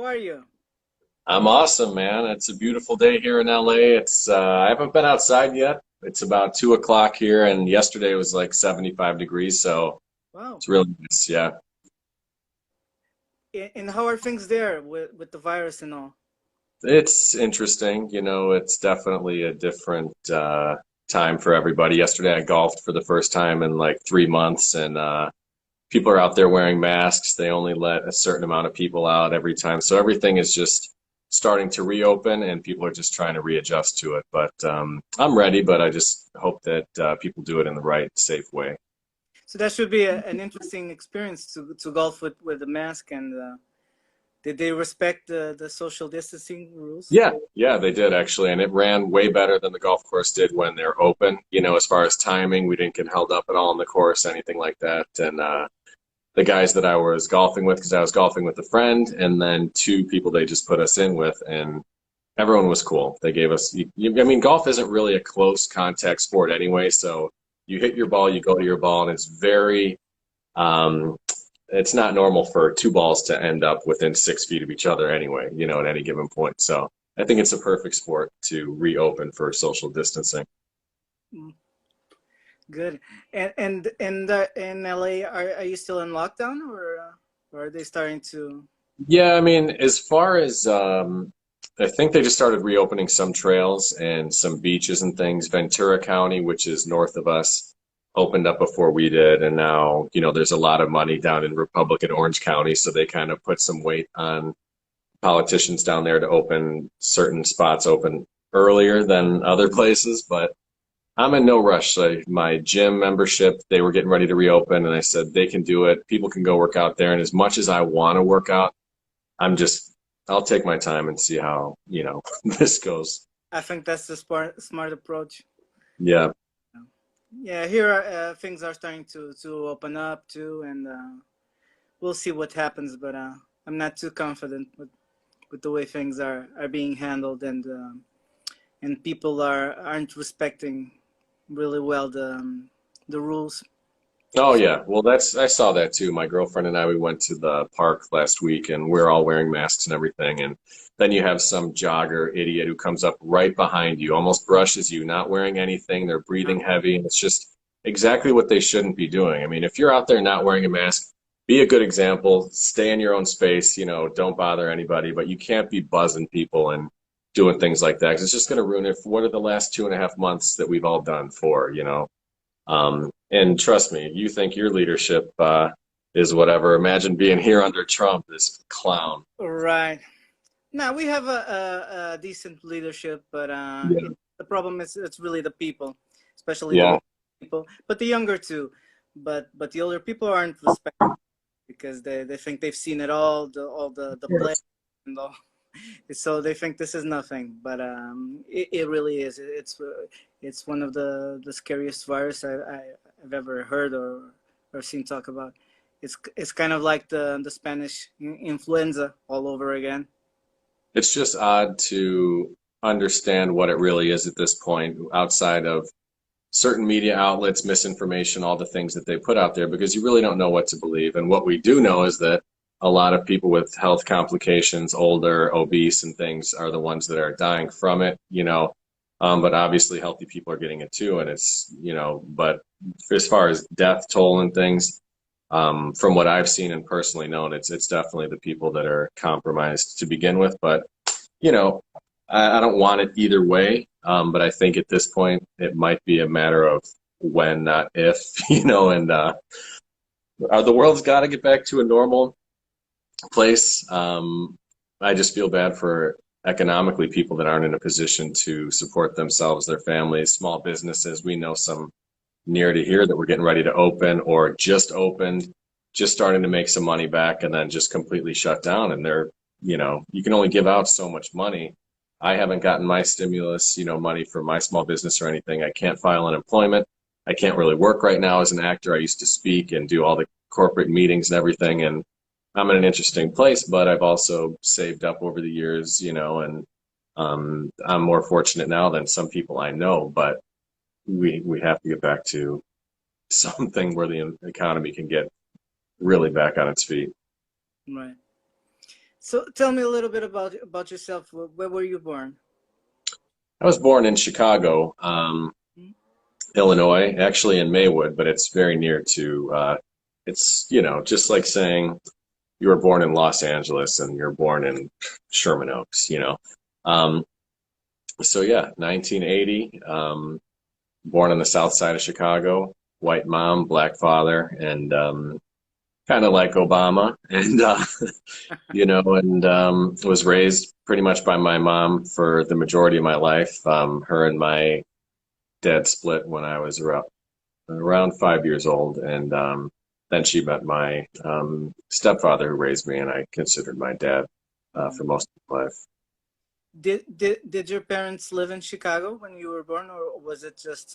are you? I'm awesome, man. It's a beautiful day here in LA. I haven't been outside yet. It's about 2 o'clock here, and yesterday was like 75 degrees, so Wow. it's really nice. Yeah, And how are things there with the virus and all? it's interesting. It's definitely a different time for everybody. Yesterday, I golfed for the first time in like 3 months, and people are out there wearing masks. They only let a certain amount of people out every time. So everything is just starting to reopen and people are just trying to readjust to it. But I'm ready, but I just hope that people do it in the right, safe way. So that should be an interesting experience to golf with the mask. And did they respect the social distancing rules? Yeah, yeah, they did actually. And it ran way better than the golf course did when they're open. As far as timing, we didn't get held up at all on the course, anything like that. And the guys that I was golfing with, because I was golfing with a friend, and then two people they just put us in with, and everyone was cool. They gave us, I mean, golf isn't really a close contact sport anyway, so you hit your ball, you go to your ball, and um, it's not normal for two balls to end up within 6 feet of each other anyway, at any given point. So I think it's a perfect sport to reopen for social distancing. Mm, good. In LA, are you still in lockdown or are they starting to? Yeah, I mean, as far as I think they just started reopening some trails and some beaches and things. Ventura County, which is north of us, opened up before we did, and now, there's a lot of money down in Republican Orange County, so they kind of put some weight on politicians down there to open certain spots open earlier than other places, but I'm in no rush. Like my gym membership, they were getting ready to reopen, and I said they can do it. People can go work out there, and as much as I want to work out, I'm just, I'll take my time and see how, this goes. I think that's the smart approach. Yeah. Yeah, here things are starting to open up too, and we'll see what happens. But I'm not too confident with the way things are being handled, and people aren't respecting really well the rules. Oh yeah. Well, I saw that too. My girlfriend and I, we went to the park last week and we're all wearing masks and everything. And then you have some jogger idiot who comes up right behind you, almost brushes you, not wearing anything. They're breathing heavy. And it's just exactly what they shouldn't be doing. I mean, if you're out there not wearing a mask, be a good example, stay in your own space, don't bother anybody, but you can't be buzzing people and doing things like that 'cause it's just going to ruin it. What are the last 2.5 months that we've all done for? And trust me, you think your leadership is whatever. Imagine being here under Trump, this clown. Right now, we have a decent leadership, but Yeah. the problem is it's really the people, especially the Yeah. older people, but the younger too. But the older people aren't respected because they think they've seen it all the play and all. So they think this is nothing, but it really is. It's one of the scariest virus I've ever heard or seen talk about. It's kind of like the Spanish influenza all over again. It's just odd to understand what it really is at this point, outside of certain media outlets, misinformation, all the things that they put out there, because you really don't know what to believe. And what we do know is that a lot of people with health complications, older, obese, and things are the ones that are dying from it. But obviously, healthy people are getting it too. And but as far as death toll and things, from what I've seen and personally known, it's definitely the people that are compromised to begin with. But you know, I don't want it either way. But I think at this point, it might be a matter of when, not if. And the world's got to get back to a normal place. I just feel bad for economically people that aren't in a position to support themselves, their families, small businesses. We know some near to here that we're getting ready to open or just opened, just starting to make some money back and then just completely shut down. And you can only give out so much money. I haven't gotten my stimulus, money for my small business or anything. I can't file unemployment. I can't really work right now as an actor. I used to speak and do all the corporate meetings and everything. And I'm in an interesting place, but I've also saved up over the years, and I'm more fortunate now than some people I know, but we have to get back to something where the economy can get really back on its feet. Right. So tell me a little bit about yourself. Where were you born? I was born in Chicago, Hmm? Illinois, actually in Maywood, but it's very near to, it's, just like saying you were born in Los Angeles and you're born in Sherman Oaks. Um, so yeah, 1980, born on the south side of Chicago, white mom, black father, and kind of like Obama, and was raised pretty much by my mom for the majority of my life. Her and my dad split when I was around 5 years old, and then she met my stepfather who raised me, and I considered my dad Oh. for most of my life. Did your parents live in Chicago when you were born, or was it just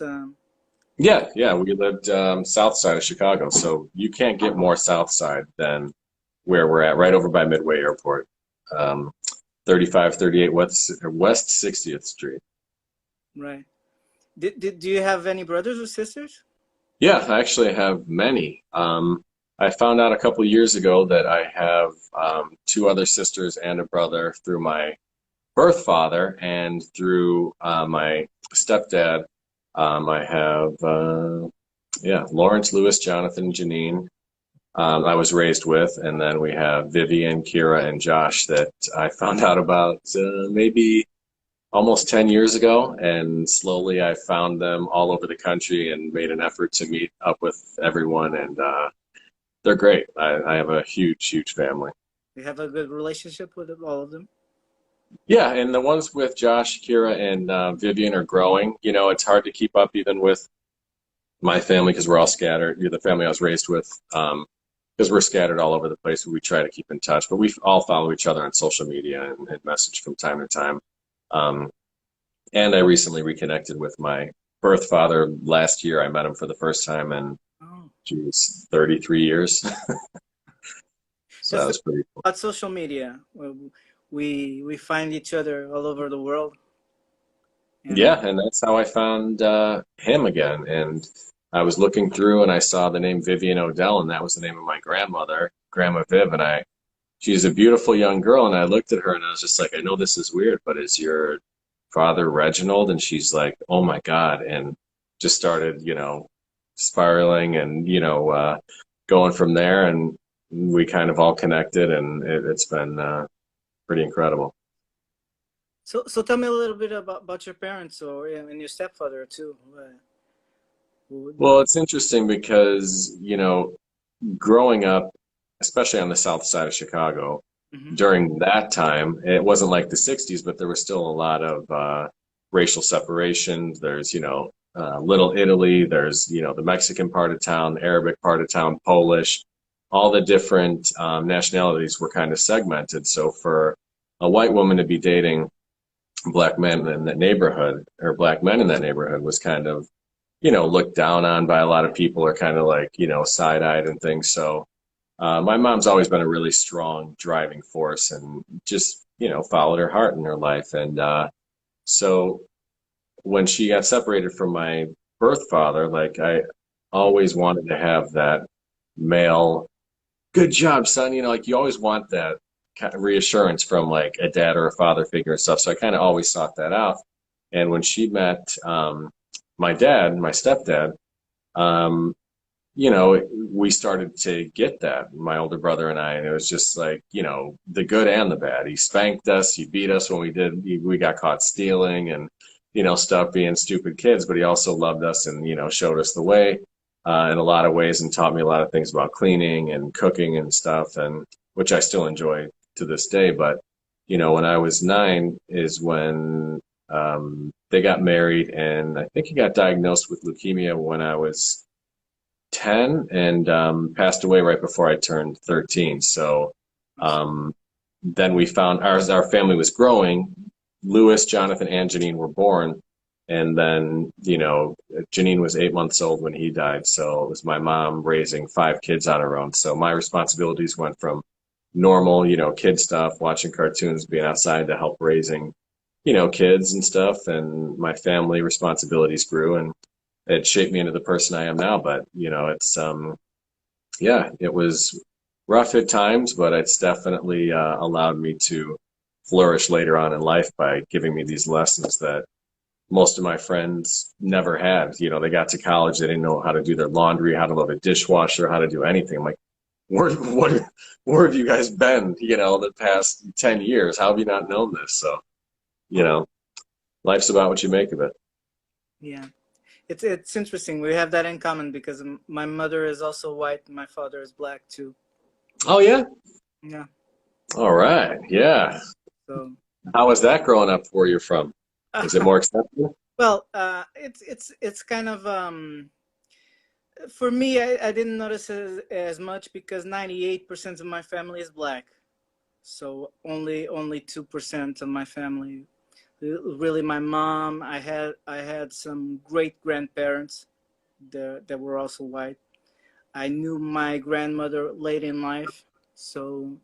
Yeah, yeah, we lived south side of Chicago, so you can't get more south side than where we're at, right over by Midway Airport, um, 3538 West 60th Street. right? Do you have any brothers or sisters? Yeah, I actually have many. I found out a couple years ago that I have two other sisters and a brother through my birth father and through my stepdad. I have, Lawrence, Lewis, Jonathan, Janine. I was raised with, and then we have Vivian, Kira, and Josh that I found out about maybe almost 10 years ago, and slowly I found them all over the country and made an effort to meet up with everyone, and they're great. I have a huge, huge family. You have a good relationship with all of them? Yeah, and the ones with Josh, Kira, and Vivian are growing. It's hard to keep up even with my family because we're all scattered. You're the family I was raised with, because we're scattered all over the place. We try to keep in touch, but we all follow each other on social media and message from time to time. Um, and I recently reconnected with my birth father last year. I met him for the first time in, Oh, geez, 33 years. So that's that the was pretty cool. about social media. We find each other all over the world, and Yeah, and that's how I found him again. And I was looking through and I saw the name Vivian Odell, and that was the name of my grandmother, Grandma Viv. And she's a beautiful young girl. And I looked at her and I was just like, I know this is weird, but is your father Reginald? And she's like, oh my God. And just started, spiraling and, going from there. And we kind of all connected, and it's been pretty incredible. so tell me a little bit about your parents or and your stepfather too. Well, it's interesting because, growing up, especially on the south side of Chicago, Mm-hmm. during that time, it wasn't like the 60s, but there was still a lot of racial separation. There's, Little Italy, there's, the Mexican part of town, Arabic part of town, Polish, all the different nationalities were kind of segmented. So for a white woman to be dating black men in that neighborhood or black men in that neighborhood was kind of, looked down on by a lot of people, or kind of like, side-eyed and things. So my mom's always been a really strong driving force and just, followed her heart in her life. And so when she got separated from my birth father, like I always wanted to have that male, good job, son. Like you always want that kind of reassurance from like a dad or a father figure and stuff. So I kind of always sought that out. And when she met my dad, my stepdad, um, we started to get that, my older brother and I, and it was just like, the good and the bad. He spanked us, he beat us when we got caught stealing and, stuff, being stupid kids, but he also loved us and, showed us the way in a lot of ways and taught me a lot of things about cleaning and cooking and stuff, and which I still enjoy to this day. But, when I was 9 is when they got married, and I think he got diagnosed with leukemia when I was 10 and passed away right before I turned 13. So um, then we found our family was growing. Lewis, Jonathan, and Janine were born. And then, Janine was 8 months old when he died. So it was my mom raising 5 kids on her own. So my responsibilities went from normal, kid stuff, watching cartoons, being outside, to help raising, kids and stuff. And my family responsibilities grew, and it shaped me into the person I am now. But, it's, yeah, it was rough at times, but it's definitely allowed me to flourish later on in life by giving me these lessons that most of my friends never had. You know, they got to college, they didn't know how to do their laundry, how to load a dishwasher, how to do anything. I'm like, where have you guys been, you know, the past 10 years? How have you not known this? So, you know, life's about what you make of it. Yeah. It's interesting. We have that in common because my mother is also white and my father is black too. Oh, yeah? Yeah. All right. Yeah. So, How was that growing up where you're from? Was it more acceptable? well, it's kind of for me. I didn't notice as much because 98% of my family is black, so only 2% of my family. Really, my mom. I had some great grandparents that were also white. I knew my grandmother late in life, so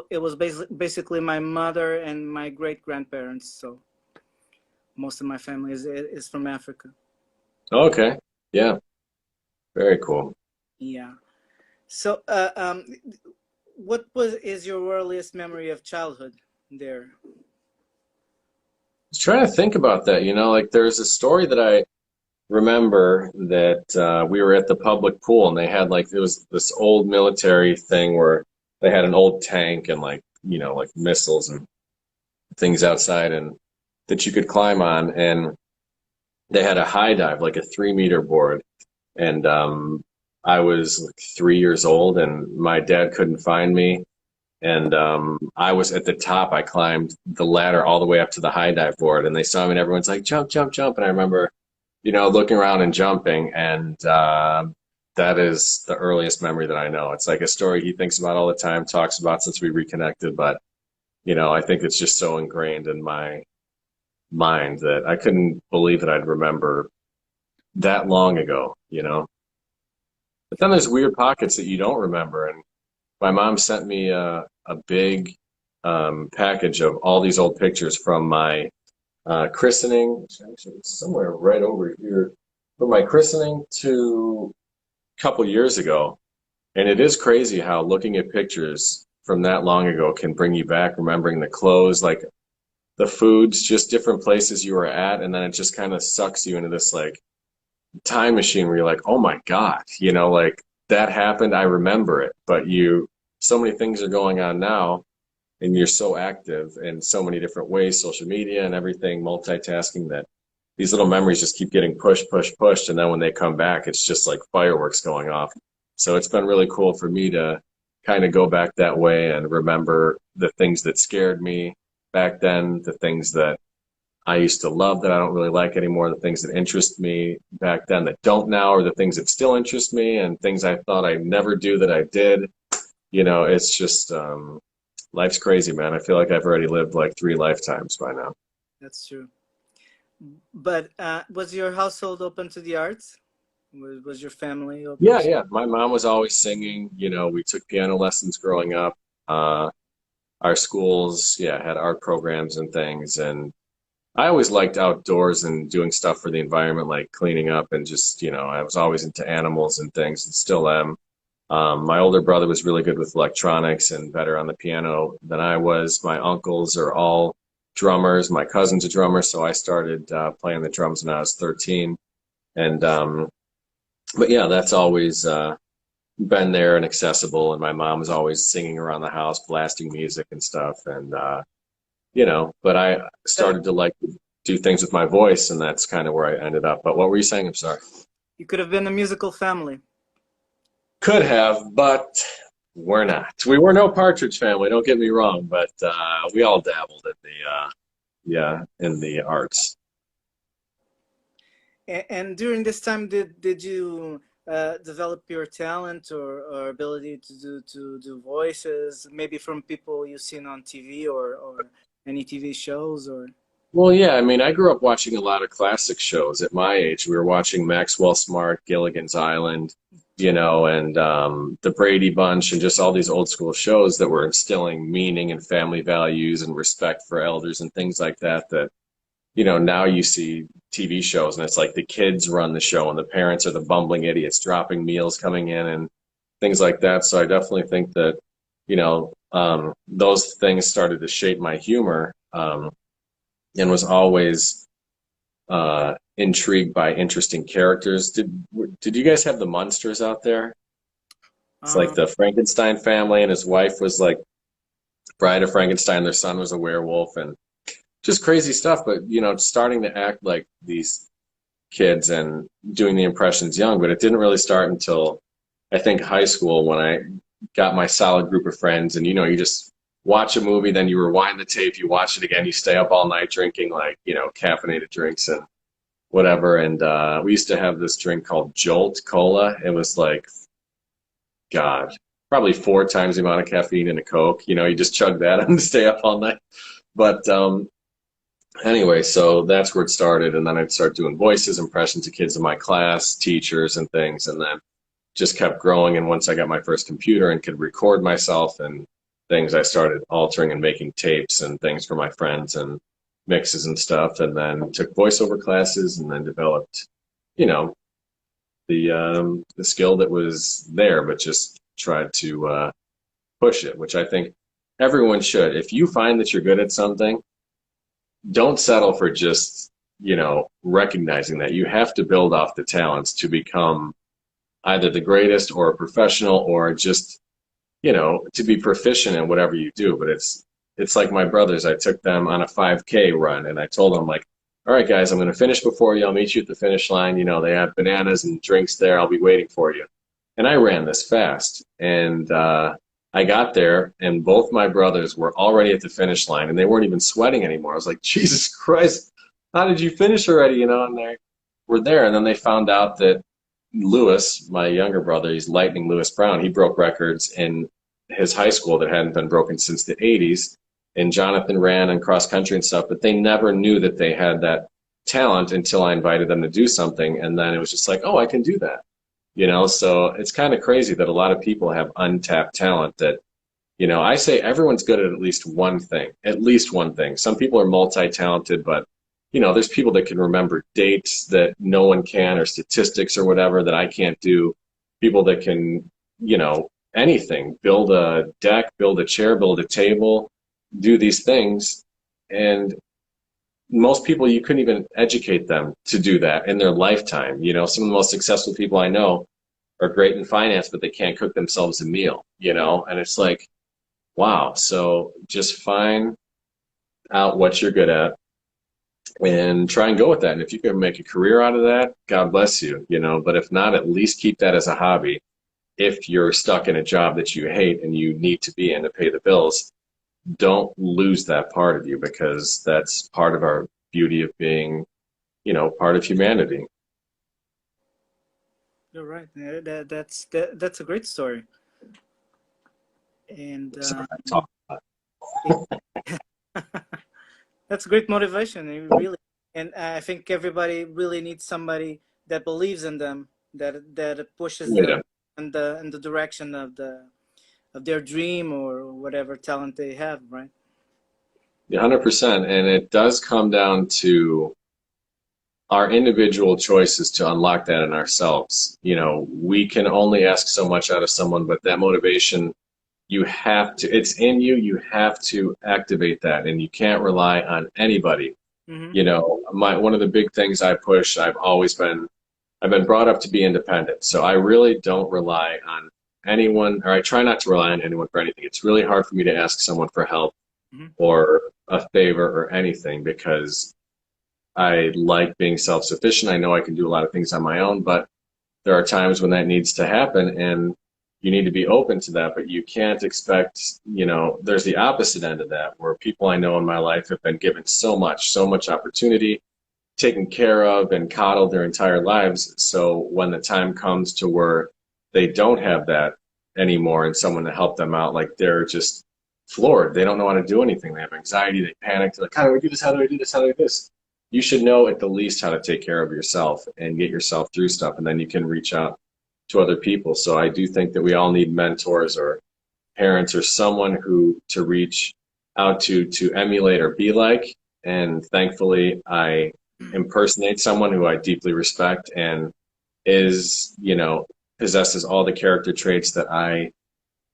it was basically my mother and my great grandparents. So most of my family is from Africa. Okay. Yeah. Very cool. Yeah. So what is your earliest memory of childhood there? I was trying to think about that. You know, like there's a story that I remember that we were at the public pool and they had like it was this old military thing where they had an old tank and like you know like missiles and things outside and that you could climb on and they had a high dive like a 3 meter board and I was like 3 years old and my dad couldn't find me and I was at the top. I climbed the ladder all the way up to the high dive board and they saw me and everyone's like jump jump jump and I remember you know, looking around and jumping, and that is the earliest memory that I know. It's like a story he thinks about all the time, talks about since we reconnected, but you know, I think it's just so ingrained in my mind that I couldn't believe that I'd remember that long ago, you know. But then there's weird pockets that you don't remember, and my mom sent me a big package of all these old pictures from my christening, actually it's somewhere right over here, from my christening to a couple years ago. And it is crazy how looking at pictures from that long ago can bring you back, remembering the clothes, like the foods, just different places you were at. And then it just kind of sucks you into this like time machine where you're like, oh my God, you know, like that happened. I remember it. But so many things are going on now and you're so active in so many different ways, social media and everything, multitasking, that these little memories just keep getting pushed, pushed, pushed. And then when they come back, it's just like fireworks going off. So it's been really cool for me to kind of go back that way and remember the things that scared me back then, the things that I used to love that I don't really like anymore, the things that interest me back then that don't now, or the things that still interest me and things I thought I'd never do that I did. You know, it's just, life's crazy, man. I feel like I've already lived like 3 lifetimes by now. That's true. But was your household open to the arts? Was your family open Yeah, to? yeah. My mom was always singing. You know, we took piano lessons growing up. Our schools, yeah, had art programs and things. And I always liked outdoors and doing stuff for the environment, like cleaning up and just, you know, I was always into animals and things and still am. My older brother was really good with electronics and better on the piano than I was. My uncles are all drummers. My cousin's a drummer, so I started playing the drums when I was 13. And but yeah, that's always been there and accessible. And my mom was always singing around the house, blasting music and stuff. And you know, but I started to like do things with my voice, and that's kind of where I ended up. But what were you saying? I'm sorry. You could have been a musical family. Could have, but we're not. We were no Partridge Family, don't get me wrong, but we all dabbled in yeah, in the arts. And during this time, did you develop your talent or ability to do voices, maybe from people you've seen on TV or any TV shows or? Well, yeah, I mean, I grew up watching a lot of classic shows at my age. We were watching Maxwell Smart, Gilligan's Island, you know, and the Brady Bunch, and just all these old school shows that were instilling meaning and family values and respect for elders and things like that. That, you know, now you see TV shows and it's like the kids run the show and the parents are the bumbling idiots dropping meals coming in and things like that. So I definitely think that, those things started to shape my humor, and was always intrigued by interesting characters. Did you guys have the Munsters out there? It's like Um, the Frankenstein family, and his wife was like Bride of Frankenstein. Their son was a werewolf, and just crazy stuff. But starting to act like these kids and doing the impressions young. But it didn't really start until I think high school when I got my solid group of friends, and you just watch a movie, then you rewind the tape, you watch it again, you stay up all night drinking like caffeinated drinks and whatever. And we used to have this drink called Jolt Cola. It was like, God, probably 4 times the amount of caffeine in a Coke. You just chug that and stay up all night. But anyway, so that's where it started. And then I'd start doing voices, impressions of kids in my class, teachers, and things. And then just kept growing. And once I got my first computer and could record myself and things, I started altering and making tapes and things for my friends and mixes and stuff. And then took voiceover classes and then developed, you know, the skill that was there, but just tried to push it, which I think everyone should. If you find that you're good at something, don't settle for just, recognizing that. You have to build off the talents to become either the greatest or a professional or just, to be proficient in whatever you do. But it's like my brothers. I took them on a 5K run and I told them like, all right, guys, I'm going to finish before you. I'll meet you at the finish line. They have bananas and drinks there. I'll be waiting for you. And I ran this fast. And I got there and both my brothers were already at the finish line and they weren't even sweating anymore. I was like, Jesus Christ, how did you finish already? And they were there. And then they found out that Lewis, my younger brother, he's Lightning Lewis Brown. He broke records in his high school that hadn't been broken since the 80s. And Jonathan ran and cross country and stuff, but they never knew that they had that talent until I invited them to do something. And then it was just like, oh, I can do that. So it's kind of crazy that a lot of people have untapped talent that, I say everyone's good at least one thing, at least one thing. Some people are multi-talented, but, there's people that can remember dates that no one can, or statistics or whatever that I can't do. People that can, anything, build a deck, build a chair, build a table, do these things. And most people, you couldn't even educate them to do that in their lifetime. Some of the most successful people I know are great in finance, but they can't cook themselves a meal, and it's like, wow. So just find out what you're good at and try and go with that. And if you can make a career out of that, God bless you, but if not, at least keep that as a hobby. If you're stuck in a job that you hate and you need to be in to pay the bills, don't lose that part of you, because that's part of our beauty of being, part of humanity. you're right. Yeah, that's a great story. And Sorry, I talk a that's great motivation, really. And I think everybody really needs somebody that believes in them, that pushes lot. them Yeah, in the direction of their dream or whatever talent they have, right? 100%. And it does come down to our individual choices to unlock that in ourselves. We can only ask so much out of someone, but that motivation, it's in you. You have to activate that, and you can't rely on anybody. Mm-hmm. One of the big things I push, I've been brought up to be independent. So I really don't rely on anyone, or I try not to rely on anyone for anything. It's really hard for me to ask someone for help Mm-hmm. or a favor or anything, because I like being self-sufficient. I know I can do a lot of things on my own, but there are times when that needs to happen, and you need to be open to that. But you can't expect, there's the opposite end of that, where people I know in my life have been given so much opportunity, taken care of and coddled their entire lives. So when the time comes to where they don't have that anymore and someone to help them out, like, they're just floored. They don't know how to do anything. They have anxiety. They panic. They're like, how do I do this? How do I do this? How do I do this? You should know at the least how to take care of yourself and get yourself through stuff, and then you can reach out to other people. So I do think that we all need mentors or parents or someone to reach out to emulate or be like. And thankfully, I impersonate someone who I deeply respect and is, possesses all the character traits that I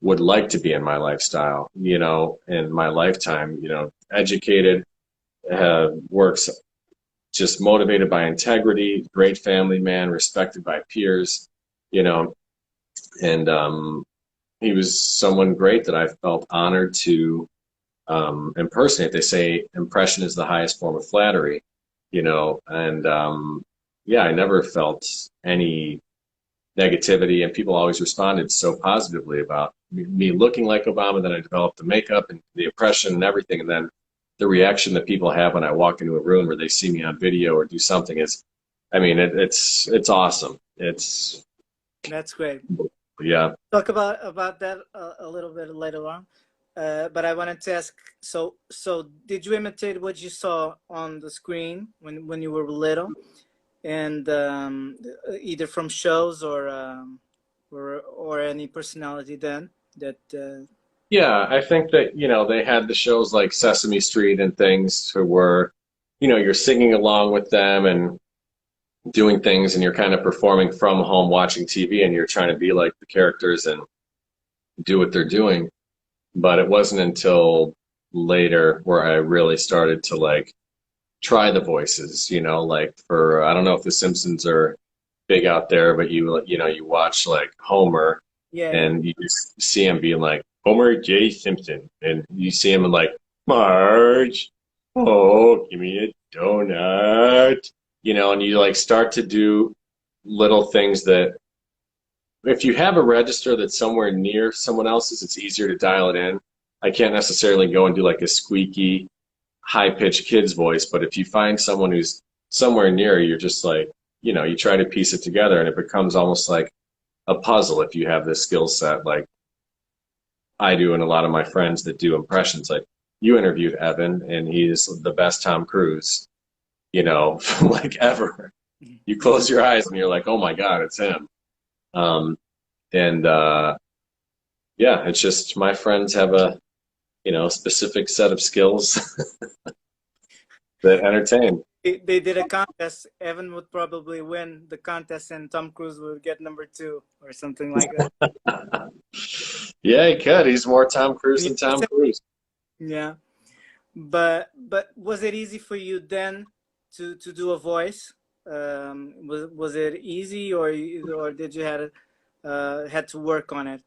would like to be in my lifestyle, you know, in my lifetime, you know, educated, works just motivated by integrity, great family man, respected by peers, you know, and he was someone great that I felt honored to impersonate. They say impression is the highest form of flattery, you know, and yeah, I never felt any negativity, and people always responded so positively about me looking like Obama. Then I developed the makeup and the impression and everything, and then the reaction that people have when I walk into a room where they see me on video or do something is, I mean, it's awesome. It's That's great. yeah. Talk about that a little bit later on. But I wanted to ask, so did you imitate what you saw on the screen when you were little, and either from shows or any personality then that Yeah, I think that, you know, they had the shows like Sesame Street and things where, you know, you're singing along with them and doing things and you're kind of performing from home watching TV and you're trying to be like the characters and do what they're doing. But it wasn't until later where I really started to like try the voices, you know, like for, I don't know if The Simpsons are big out there, but you know, you watch like Homer yeah, yeah. and you just see him being like Homer J. Simpson, and you see him like Marge, oh, give me a donut, you know, and you like start to do little things that if you have a register that's somewhere near someone else's, it's easier to dial it in. I can't necessarily go and do like a squeaky, high-pitched kid's voice, but if you find someone who's somewhere near, you're just like, you know, you try to piece it together, and it becomes almost like a puzzle if you have this skill set, like I do, and a lot of my friends that do impressions. Like you interviewed Evan, and he's the best Tom Cruise, you know, like ever. You close your eyes and you're like, oh my God, it's him. Um, and yeah, it's just my friends have a, you know, specific set of skills that entertain. They did a contest. Evan would probably win the contest, and Tom Cruise would get #2 or something like that. Yeah, he could. He's more Tom Cruise than Tom Cruise. Yeah, but was it easy for you then to do a voice? Was it easy, or did you had to work on it?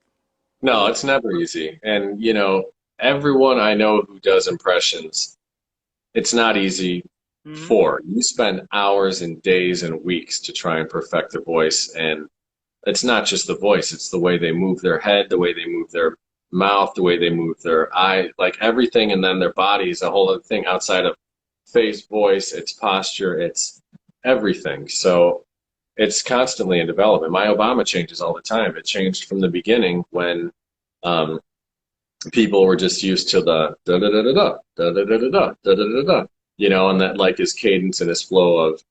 No, it's never easy. And, you know, everyone I know who does impressions, it's not easy Hmm. for. You spend hours and days and weeks to try and perfect the voice. And it's not just the voice, it's the way they move their head, the way they move their mouth, the way they move their eye, like everything. And then their body is a whole other thing outside of face, voice, it's posture, it's everything. So it's constantly in development. My Obama changes all the time. It changed from the beginning when um, people were just used to the da da da da da da da da da da da da da, you know, and that like his cadence and his flow of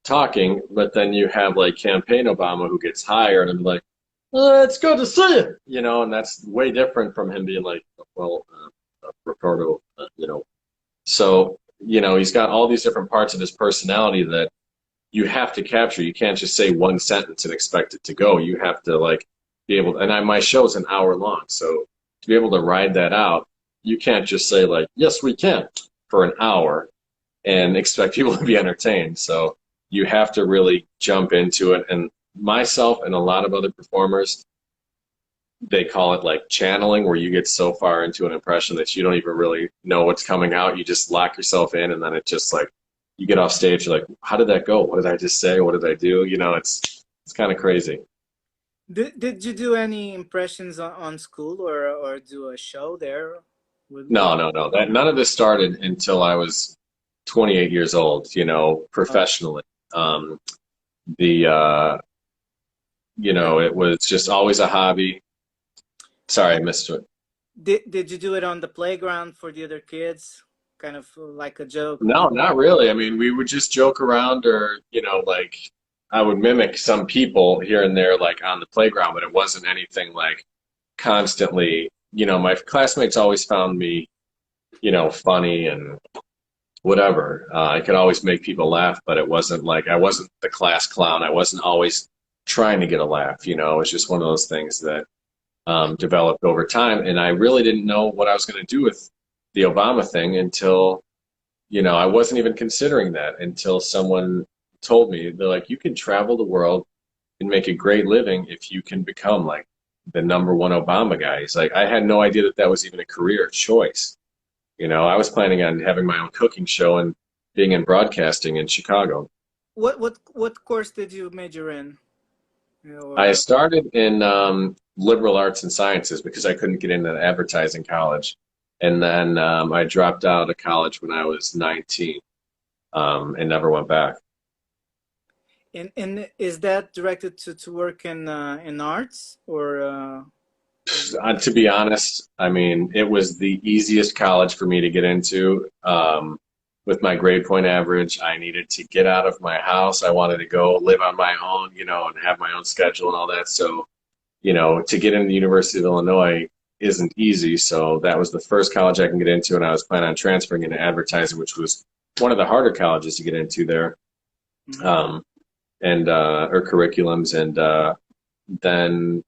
talking. But then you have like campaign Obama who gets hired and like, it's good to see you, you know, and that's way different from him being like, well, Ricardo, you know. So, you know, he's got all these different parts of his personality that you have to capture. You can't just say one sentence and expect it to go. You have to like be able, and my show's an hour long, so to be able to ride that out, you can't just say like, yes, we can for an hour and expect people to be entertained. So you have to really jump into it. And myself and a lot of other performers, they call it like channeling, where you get so far into an impression that you don't even really know what's coming out. You just lock yourself in, and then it just like, you get off stage, you're like, how did that go? What did I just say? What did I do? You know, it's kind of crazy. Did you do any impressions on school, or do a show there with No, no, no. That none of this started until I was 28 years old, you know, professionally. Um, the you know, it was just always a hobby. Sorry, I missed it. did you do it on the playground for the other kids, kind of like a joke? No, not really. I mean, we would just joke around or, you know, like I would mimic some people here and there, like on the playground, but it wasn't anything like constantly, you know, my classmates always found me, you know, funny and whatever. I could always make people laugh, but it wasn't like I wasn't the class clown. I wasn't always trying to get a laugh. You know, it's just one of those things that developed over time. And I really didn't know what I was going to do with the Obama thing until, you know, I wasn't even considering that until someone told me, they're like, you can travel the world and make a great living if you can become like the #1 Obama guy. He's like, I had no idea that that was even a career choice. You know, I was planning on having my own cooking show and being in broadcasting in Chicago. What course did you major in? I Or started in liberal arts and sciences because I couldn't get into advertising college. And then I dropped out of college when I was 19 and never went back. and is that directed to work in arts or To be honest, I mean, it was the easiest college for me to get into. With my grade point average, I needed to get out of my house. I wanted to go live on my own, you know, and have my own schedule and all that. So, you know, to get into the University of Illinois isn't easy. So that was the first college I can get into, and I was planning on transferring into advertising, which was one of the harder colleges to get into there, Mhm. um, and or curriculums. And then,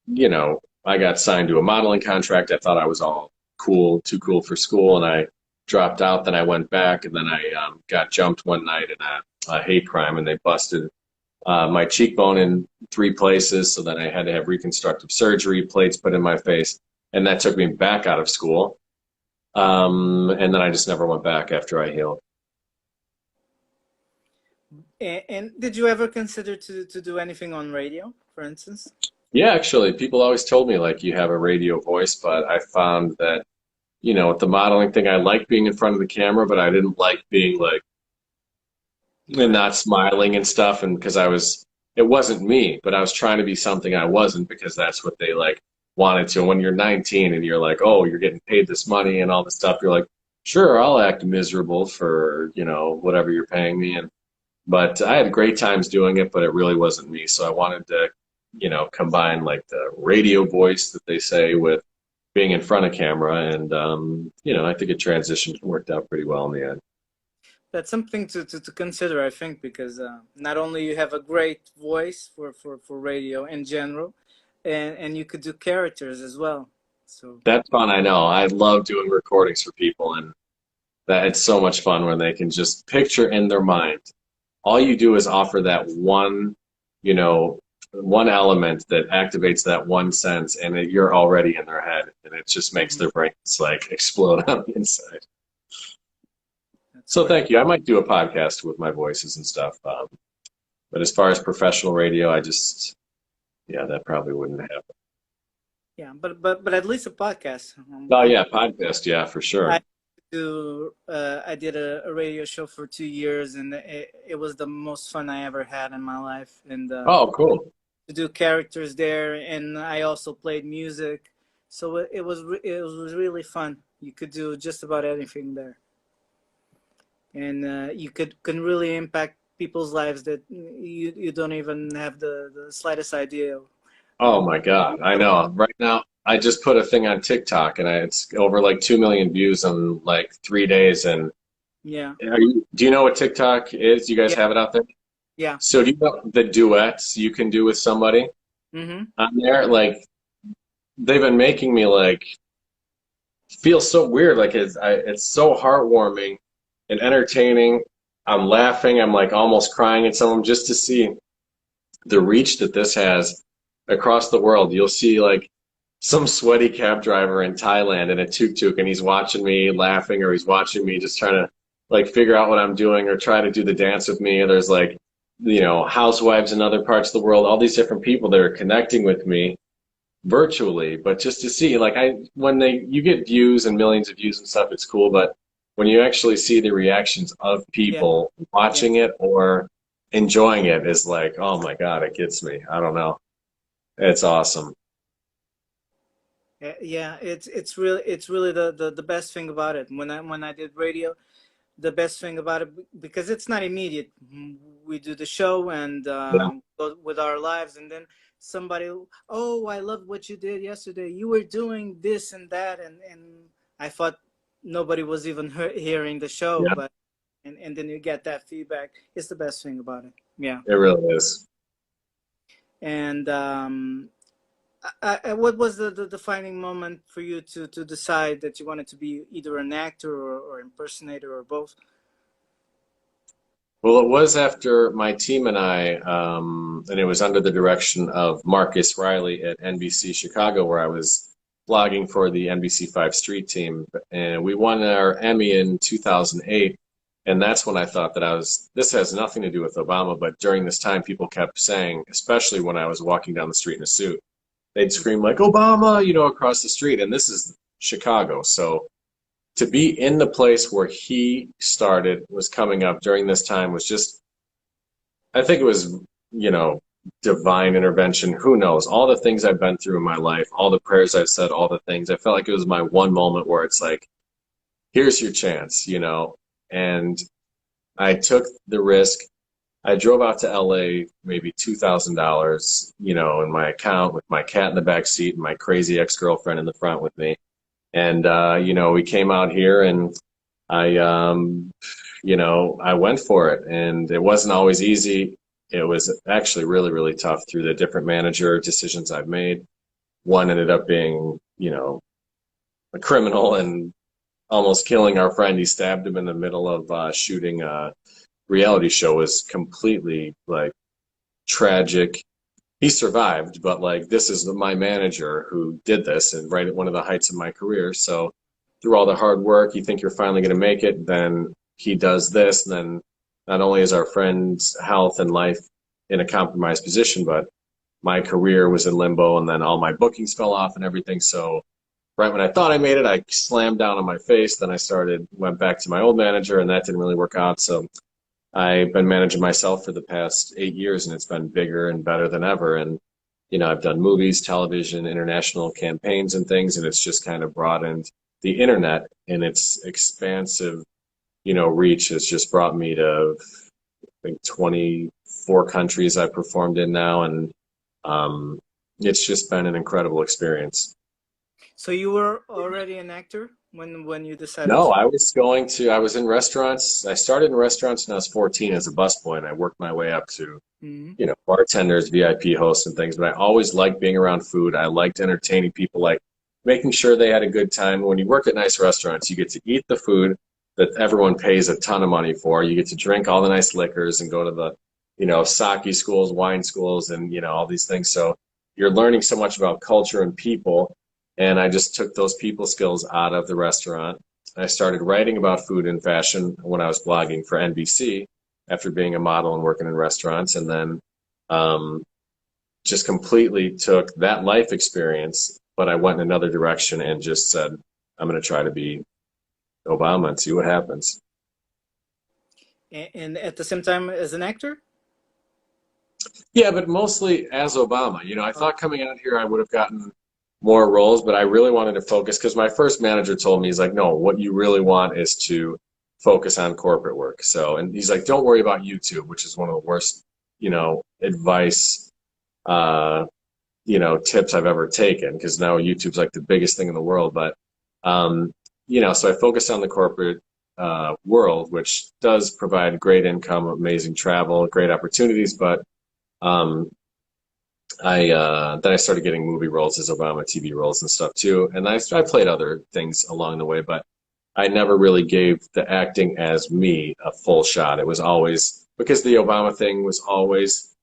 you know, I got signed to a modeling contract. I thought I was all cool, too cool for school, and I dropped out. Then I went back, and then I got jumped one night in a hate crime, and they busted my cheekbone in 3 places. So then I had to have reconstructive surgery, plates put in my face, and that took me back out of school. And then I just never went back after I healed. And did you ever consider to do anything on radio, for instance? Yeah, actually, people always told me like you have a radio voice, but I found that, you know, with the modeling thing, I liked being in front of the camera, but I didn't like being like and Right. not smiling and stuff. And because it wasn't me, but I was trying to be something I wasn't because that's what they like wanted to. And when you're 19 and you're like, oh, you're getting paid this money and all this stuff, you're like, sure, I'll act miserable for, you know, whatever you're paying me. And but I had great times doing it, but it really wasn't me. So I wanted to, you know, combine like the radio voice that they say with being in front of camera. And, you know, I think it transitioned and worked out pretty well in the end. That's something to consider, I think, because not only you have a great voice for radio in general, and you could do characters as well. So That's fun, I know. I love doing recordings for people, and that it's so much fun when they can just picture in their mind. All you do is offer that one, you know, one element that activates that one sense, and you're already in their head, and it just makes mhm, their brains like explode on the inside. that's So great. thank you. I might do a podcast with my voices and stuff, but as far as professional radio, I just, yeah, that probably wouldn't happen. Yeah, but at least a podcast. Oh yeah, podcast, yeah, for I sure. I did a radio show for 2 years, and it was the most fun I ever had in my life. And Oh, cool. to do characters there, and I also played music, so it was really fun. You could do just about anything there, and you can really impact people's lives that you don't even have the slightest idea Oh my God, I of. know. Right now, I just put a thing on TikTok, and it's over like 2 million views in like 3 days. And Yeah, do you know what TikTok is? Do you guys yeah, have it out there? yeah. So do you know the duets you can do with somebody Mm-hmm. on there? Like they've been making me like feel so weird. Like it's so heartwarming and entertaining. I'm laughing. I'm like almost crying at some of them just to see the reach that this has across the world. You'll see like some sweaty cab driver in Thailand in a tuk-tuk, and he's watching me laughing, or he's watching me just trying to like figure out what I'm doing or try to do the dance with me. There's like, you know, housewives in other parts of the world, all these different people that are connecting with me virtually, but just to see like when you get views and millions of views and stuff, it's cool, but when you actually see the reactions of Yeah, people yeah. watching it or enjoying it is like, oh my God, it gets me. I don't know. It's awesome. Yeah, it's really the best thing about it. When I did radio, the best thing about it because it's not immediate. We do the show and Yeah, go with our lives, and then somebody, oh, I loved what you did yesterday. You were doing this and that, and I thought nobody was even hearing the show, yeah, but and then you get that feedback. It's the best thing about it. Yeah. it really is. And what was the defining moment for you to decide that you wanted to be either an actor or impersonator or both? Well, it was after my team and I, and it was under the direction of Marcus Riley at NBC Chicago, where I was blogging for the NBC5 Street team. And we won our Emmy in 2008. And that's when I thought that this has nothing to do with Obama, but during this time, people kept saying, especially when I was walking down the street in a suit, they'd scream like, Obama, across the street. And this is Chicago. So to be in the place where he started, was coming up during this time, was just, I think it was, divine intervention. Who knows? All the things I've been through in my life, all the prayers I've said, all the things, I felt like it was my one moment where it's like, here's your chance, and I took the risk. I drove out to LA, maybe $2,000, in my account, with my cat in the back seat and my crazy ex-girlfriend in the front with me. And, we came out here, and I, I went for it, and it wasn't always easy. It was actually really, really tough through the different manager decisions I've made. One ended up being, a criminal and almost killing our friend. He stabbed him in the middle of shooting a reality show. Was completely like tragic. He survived, but like this is my manager who did this, and right at one of the heights of my career. So through all the hard work, you think you're finally going to make it, then he does this, and then not only is our friend's health and life in a compromised position, but my career was in limbo, and then all my bookings fell off and everything. So right when I thought I made it, I slammed down on my face. Then I went back to my old manager, and that didn't really work out. So I've been managing myself for the past 8 years, and it's been bigger and better than ever. And, I've done movies, television, international campaigns and things, and it's just kind of broadened the internet, and its expansive, reach has just brought me to, I think, 24 countries I've performed in now. And it's just been an incredible experience. So you were already an actor when you decided No, to? I was in restaurants. I started in restaurants when I was 14 as a busboy, and I worked my way up to, Mm-hmm. bartenders, VIP hosts and things. But I always liked being around food. I liked entertaining people, like making sure they had a good time. When you work at nice restaurants, you get to eat the food that everyone pays a ton of money for. You get to drink all the nice liquors and go to the, sake schools, wine schools, and, all these things. So you're learning so much about culture and people. And I just took those people skills out of the restaurant. I started writing about food and fashion when I was blogging for NBC after being a model and working in restaurants. And then just completely took that life experience, but I went in another direction and just said, I'm going to try to be Obama and see what happens. And at the same time as an actor? Yeah, but mostly as Obama. I thought coming out here I would have gotten more roles, but I really wanted to focus because my first manager told me, he's like, no, what you really want is to focus on corporate work. So, and he's like, don't worry about YouTube, which is one of the worst, advice, tips I've ever taken, because now YouTube's like the biggest thing in the world. But, so I focused on the corporate world, which does provide great income, amazing travel, great opportunities. But then I started getting movie roles as Obama, TV roles and stuff too. And I played other things along the way, but I never really gave the acting as me a full shot. It was always, because the Obama thing was always,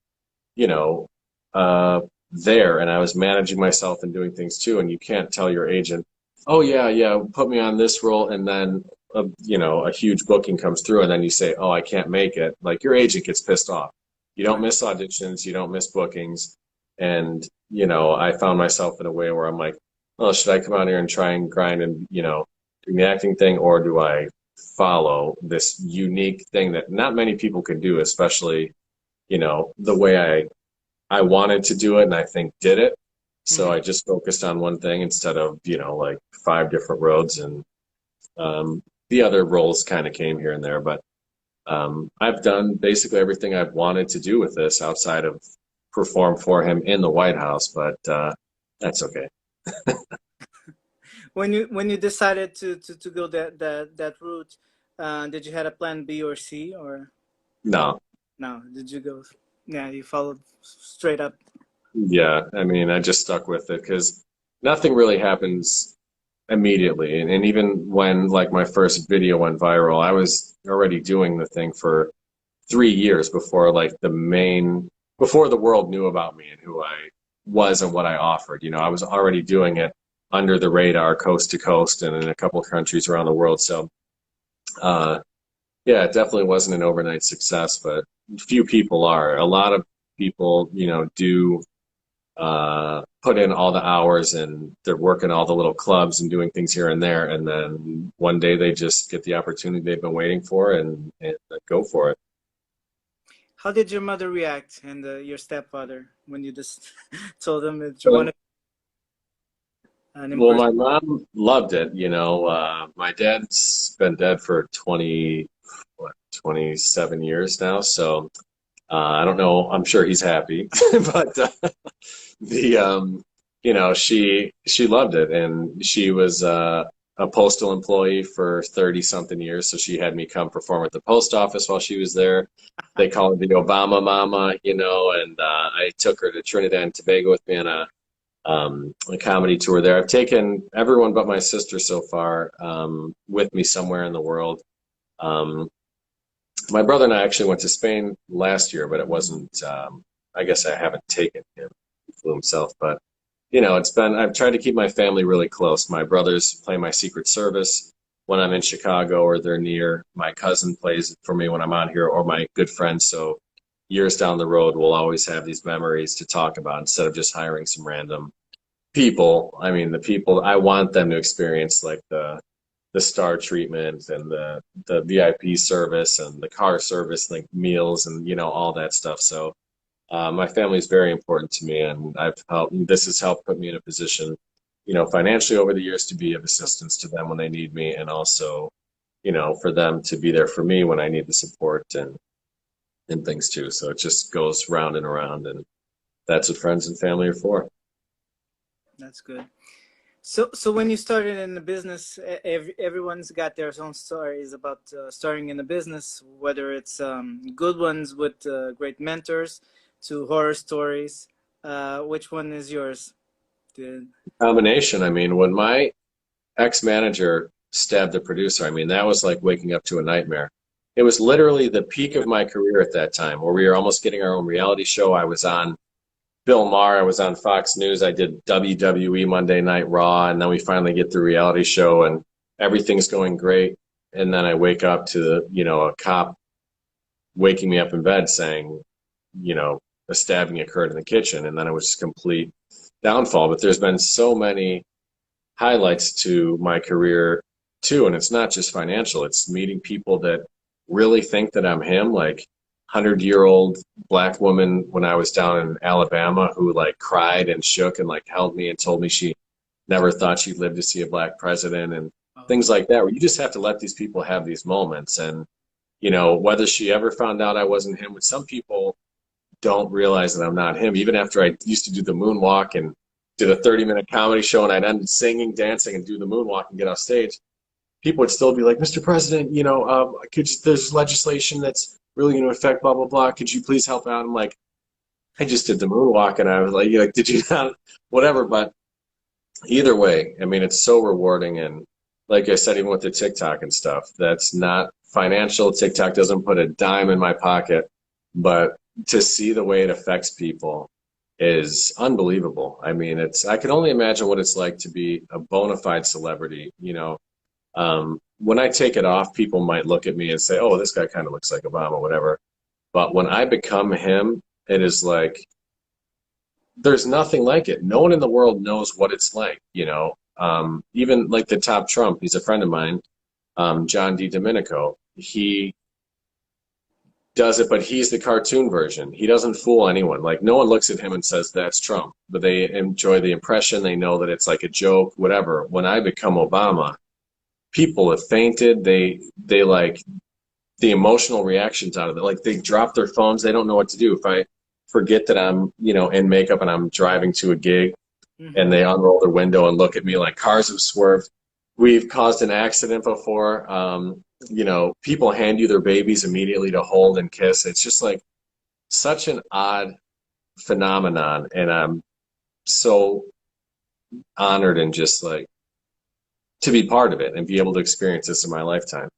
there, and I was managing myself and doing things too. And you can't tell your agent, oh yeah, put me on this role, and then a huge booking comes through, and then you say, oh, I can't make it. Like, your agent gets pissed off. You don't miss auditions, you don't miss bookings. And, I found myself in a way where I'm like, oh, should I come out here and try and grind and, do the acting thing, or do I follow this unique thing that not many people can do, especially, the way I wanted to do it, and I think did it. So Mm-hmm. I just focused on one thing instead of, like 5 different roads, and the other roles kind of came here and there. But I've done basically everything I've wanted to do with this outside of perform for him in the White House, but that's okay. When you decided to go that route, did you had a plan B or C, or No. no? Did you go? Yeah, you followed straight up. Yeah, I mean, I just stuck with it because nothing really happens immediately. And even when like my first video went viral, I was already doing the thing for 3 years before like before the world knew about me and who I was and what I offered. You know, I was already doing it under the radar, coast to coast, and in a couple of countries around the world. So, uh, yeah, it definitely wasn't an overnight success, but few people are. A lot of people, you know, do put in all the hours and they're working all the little clubs and doing things here and there. And then one day they just get the opportunity they've been waiting for and go for it. How did your mother react and your stepfather when you just told them that you Well, wanted an well, in-person? my mom loved it. You know, my dad's been dead for 27 years now. So I don't know. I'm sure he's happy, but the you know she loved it, and she was a postal employee for 30 something years, so she had me come perform at the post office while she was there. They call it the Obama Mama, you know, and I took her to Trinidad and Tobago with me on a comedy tour there. I've taken everyone but my sister so far with me somewhere in the world. um, my brother and I actually went to Spain last year, but it wasn't. I guess I haven't taken him. He flew himself, but you know, it's been. I've tried to keep my family really close. My brothers play my Secret Service when I'm in Chicago or they're near. My cousin plays for me when I'm out here, or my good friends. So years down the road, we'll always have these memories to talk about instead of just hiring some random people. I mean, the people I want them to experience like the star treatment and the VIP service and the car service, like meals and you know all that stuff. So my family is very important to me, and I've helped. This has helped put me in a position, you know, financially over the years to be of assistance to them when they need me, and also, you know, for them to be there for me when I need the support and things too. So it just goes round and around, and that's what friends and family are for. That's good. So when you started in the business, everyone's got their own stories about starting in the business, whether it's good ones with great mentors to horror stories. Which one is yours? Dude? Combination. I mean, when my ex-manager stabbed the producer, I mean, that was like waking up to a nightmare. It was literally the peak of my career at that time, where we were almost getting our own reality show. I was on Bill Maher, I was on Fox News, I did WWE Monday Night Raw, and then we finally get the reality show, and everything's going great. And then I wake up to, you know, a cop waking me up in bed saying, you know, a stabbing occurred in the kitchen, and then it was just complete downfall. But there's been so many highlights to my career too, and it's not just financial. It's meeting people that really think that I'm him, like 100-year-old black woman when I was down in Alabama who like cried and shook and like held me and told me she never thought she'd live to see a black president and Oh, things like that, where you just have to let these people have these moments. And you know, whether she ever found out I wasn't him, with some people don't realize that I'm not him. Even after I used to do the moonwalk and did a 30-minute comedy show and I'd end singing, dancing, and do the moonwalk and get off stage, people would still be like, Mr. President, you know, there's legislation that's really going to affect blah, blah, blah. Could you please help out? I'm like, I just did the moonwalk. And I was like, you're like, did you not? Whatever. But either way, I mean, it's so rewarding. And like I said, even with the TikTok and stuff, that's not financial. TikTok doesn't put a dime in my pocket, but to see the way it affects people is unbelievable. I mean, I can only imagine what it's like to be a bona fide celebrity. You know, when I take it off, people might look at me and say, oh, this guy kind of looks like Obama, whatever. But when I become him, it is like, there's nothing like it. No one in the world knows what it's like, you know. Even like the top Trump, he's a friend of mine, John D. Domenico. He does it, but he's the cartoon version. He doesn't fool anyone. Like no one looks at him and says that's Trump, but they enjoy the impression. They know that it's like a joke, whatever. When I become Obama, people have fainted. They like the emotional reactions out of it. Like they drop their phones. They don't know what to do. If I forget that I'm, you know, in makeup and I'm driving to a gig hmm. and they unroll their window and look at me like cars have swerved. We've caused an accident before. You know, people hand you their babies immediately to hold and kiss. It's just like such an odd phenomenon, and I'm so honored and just like to be part of it and be able to experience this in my lifetime.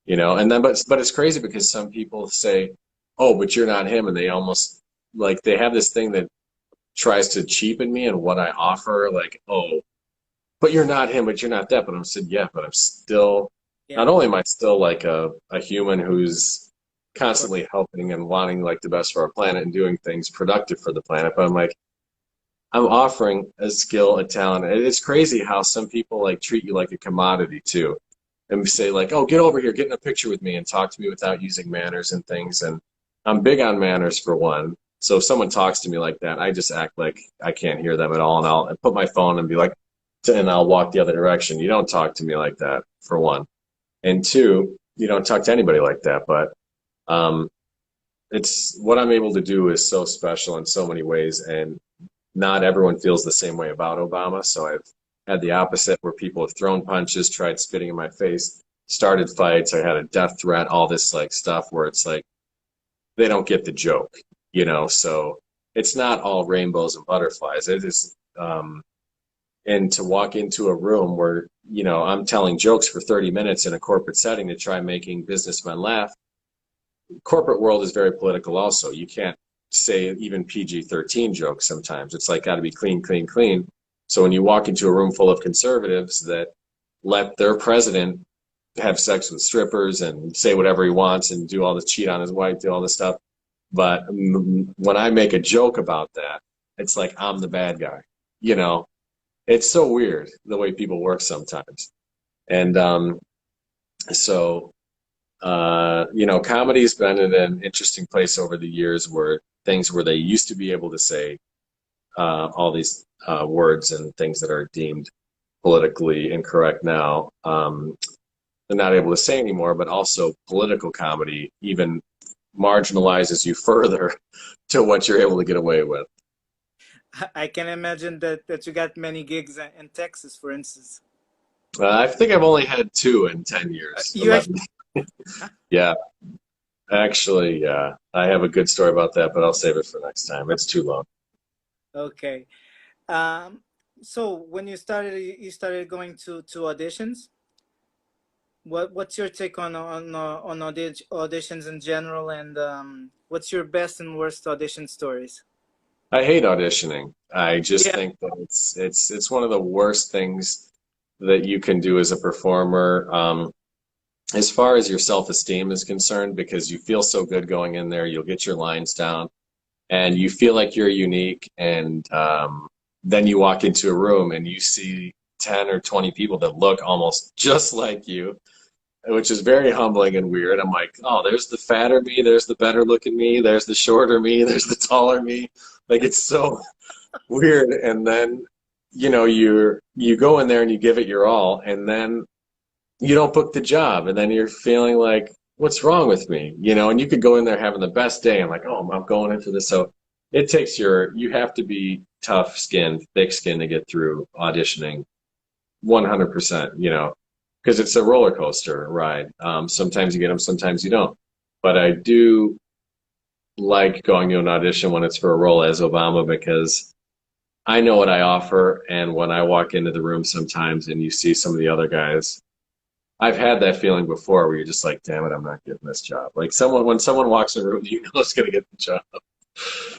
And then but it's crazy because some people say, oh, but you're not him, and they almost like they have this thing that tries to cheapen me and what I offer, like, oh, but you're not him, but you're not that. But I'm said, yeah, but I'm still, Yeah, not only am I still like a human who's of course. constantly helping and wanting like the best for our planet and doing things productive for the planet, but I'm like, I'm offering a skill, a talent. And it's crazy how some people like treat you like a commodity too, and say like, "Oh, get over here, get in a picture with me, and talk to me without using manners and things." And I'm big on manners for one. So if someone talks to me like that, I just act like I can't hear them at all, and I'll put my phone and be like, and I'll walk the other direction. You don't talk to me like that, for one, and two, you don't talk to anybody like that. But um, it's what I'm able to do is so special in so many ways, and not everyone feels the same way about Obama. So I've had the opposite where people have thrown punches, tried spitting in my face, started fights. I had a death threat, all this like stuff where it's like they don't get the joke. So it's not all rainbows and butterflies. It is, and to walk into a room where, I'm telling jokes for 30 minutes in a corporate setting to try making businessmen laugh. Corporate world is very political also. You can't say even PG-13 jokes sometimes. It's like got to be clean, clean, clean. So when you walk into a room full of conservatives that let their president have sex with strippers and say whatever he wants and do all this, cheat on his wife, do all this stuff. But when I make a joke about that, it's like I'm the bad guy. You know, it's so weird the way people work sometimes. And so comedy's been in an interesting place over the years where things where they used to be able to say all these words and things that are deemed politically incorrect now, they're not able to say anymore, but also political comedy even marginalizes you further to what you're able to get away with. I can imagine that you got many gigs in Texas, for instance. I think I've only had two in 10 years, You 11. actually, Yeah, actually, yeah. I have a good story about that, but I'll save it for next time. It's too long. okay. Um, so when you started going to auditions. What's your take on auditions in general, and what's your best and worst audition stories? I hate auditioning. I just Yeah, think that it's one of the worst things that you can do as a performer, as far as your self-esteem is concerned, because you feel so good going in there, you'll get your lines down, and you feel like you're unique, and then you walk into a room and you see 10 or 20 people that look almost just like you, which is very humbling and weird. I'm like, oh, there's the fatter me, there's the better looking me, there's the shorter me, there's the taller me. Like it's so weird. And then, you go in there and you give it your all, and then you don't book the job, and then you're feeling like, what's wrong with me? And you could go in there having the best day and like, oh, I'm going into this. So it takes you have to be tough skinned, thick skinned to get through auditioning 100%, because it's a roller coaster ride. Sometimes you get them, sometimes you don't. But I do like going to an audition when it's for a role as Obama because I know what I offer. And when I walk into the room sometimes and you see some of the other guys, I've had that feeling before where you're just like, damn it, I'm not getting this job. Like when someone walks in the room, you know it's going to get the job.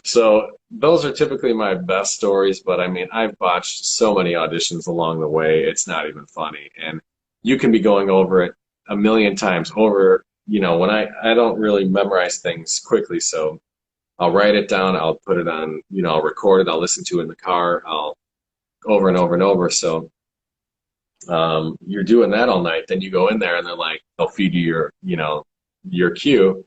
So those are typically my best stories, but I mean, I've botched so many auditions along the way, it's not even funny. And you can be going over it a million times over, when I don't really memorize things quickly, so I'll write it down, I'll put it on, I'll record it, I'll listen to it in the car, I'll over and over and over. So you're doing that all night, then you go in there and they're like, they'll feed you your cue.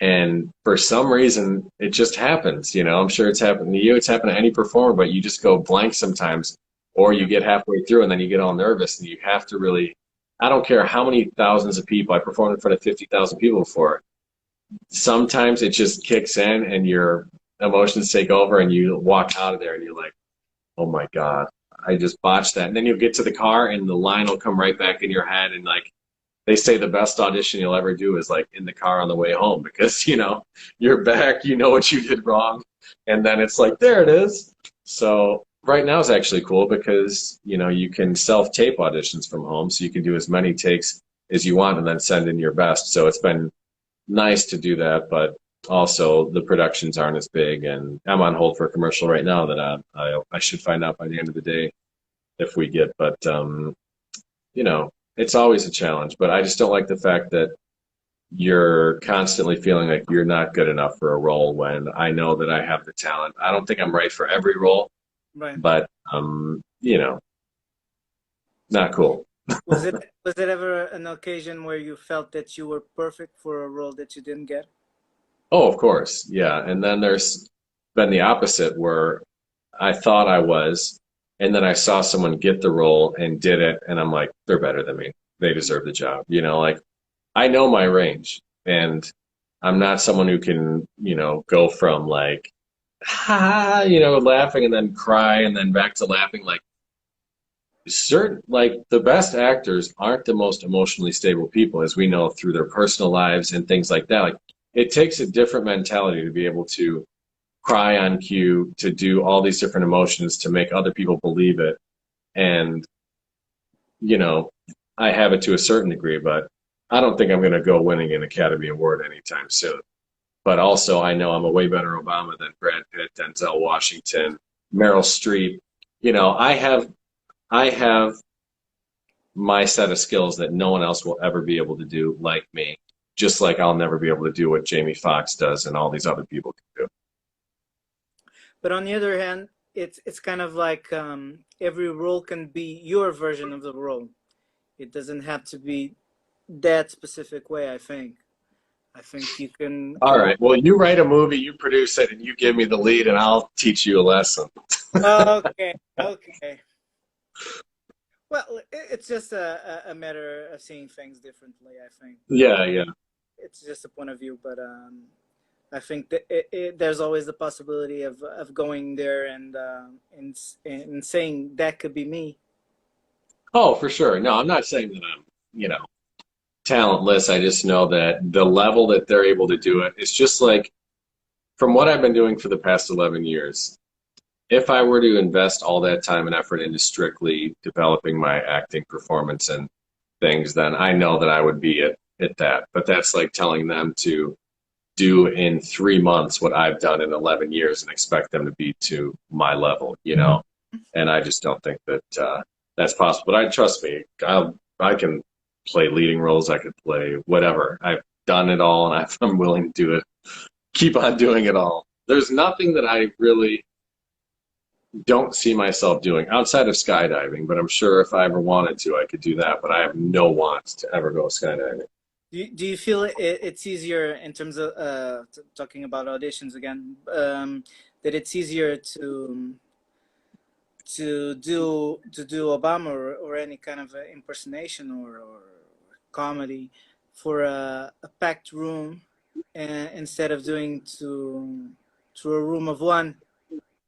And for some reason, it just happens. I'm sure it's happened to you. It's happened to any performer, but you just go blank sometimes, or you get halfway through and then you get all nervous and you have to really, I don't care how many thousands of people, I performed in front of 50,000 people before. Sometimes it just kicks in and your emotions take over and you walk out of there and you're like, oh my God, I just botched that. And then you'll get to the car and the line will come right back in your head, and like, they say the best audition you'll ever do is like in the car on the way home because you're back, you know what you did wrong, And then it's like, there it is. So right now is actually cool because, you know, you can self-tape auditions from home. So you can do as many takes as you want and then send in your best. So it's been nice to do that, but also the productions aren't as big. And I'm on hold for a commercial right now that I should find out by the end of the day if we get. But, you know, it's always a challenge. But I just don't like the fact that you're constantly feeling like you're not good enough for a role when I know that I have the talent. I don't think I'm right for every role, Right. but you know, not cool. Was it ever an occasion where you felt that you were perfect for a role that you didn't get? Oh, of course, yeah. And then there's been the opposite where I thought I was, and then I saw someone get the role and did it, and I'm like, they're better than me. They deserve the job. You know, like I know my range, and I'm not someone who can, you know, go from like, ha, you know, laughing and then cry and then back to laughing. Like certain, like the best actors aren't the most emotionally stable people, as we know through their personal lives and things like that. Like it takes a different mentality to be able to cry on cue, to do all these different emotions, to make other people believe it. And, you know, I have it to a certain degree, but I don't think I'm going to go winning an Academy Award anytime soon. But also, I know I'm a way better Obama than Brad Pitt, Denzel Washington, Meryl Streep. You know, I have my set of skills that no one else will ever be able to do like me. Just like I'll never be able to do what Jamie Foxx does and all these other people can do. But on the other hand, it's kind of like every role can be your version of the role. It doesn't have to be that specific way. I think you All can. right. Well, you write a movie, you produce it, and you give me the lead, and I'll teach you a lesson. Okay, okay. Well, it's just a matter of seeing things differently. I think Yeah, yeah. it's just a point of view, but I think that there's always the possibility of going there and saying that could be me. Oh, for sure. No, I'm not saying that I'm, you know, talentless. I just know that the level that they're able to do it, it's just like from what I've been doing for the past 11 years, if I were to invest all that time and effort into strictly developing my acting performance and things, then I know that I would be at that. But that's like telling them to do in 3 months what I've done in 11 years and expect them to be to my level, you know? And I just don't think that that's possible. But I trust me, I can play leading roles. I could play whatever. I've done it all, and I'm willing to do it. Keep on doing it all. There's nothing that I really don't see myself doing outside of skydiving. But I'm sure if I ever wanted to, I could do that. But I have no wants to ever go skydiving. Do you feel it's easier in terms of talking about auditions again? That it's easier to do Obama or any kind of impersonation or comedy for a packed room, instead of doing to a room of one,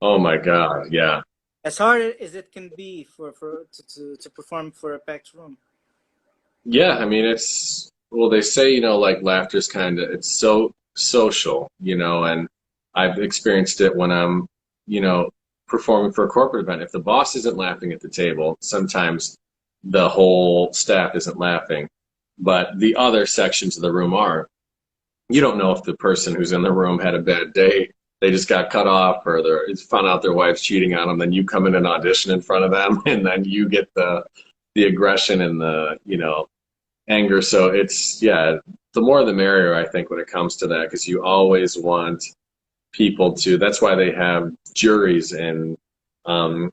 Oh my God, yeah. as hard as it can be to perform for a packed room. Yeah, I mean it's well they say, you know, like laughter's kind of it's so social, you know, and I've experienced it when I'm, you know, performing for a corporate event. If the boss isn't laughing at the table, sometimes the whole staff isn't laughing, but the other sections of the room are. You don't know if the person who's in the room had a bad day, they just got cut off, or they found out their wife's cheating on them. Then you come in and audition in front of them, and then you get the aggression and the, you know, anger. So it's, yeah, the more the merrier, I think, when it comes to that, because you always want people to. That's why they have juries and um,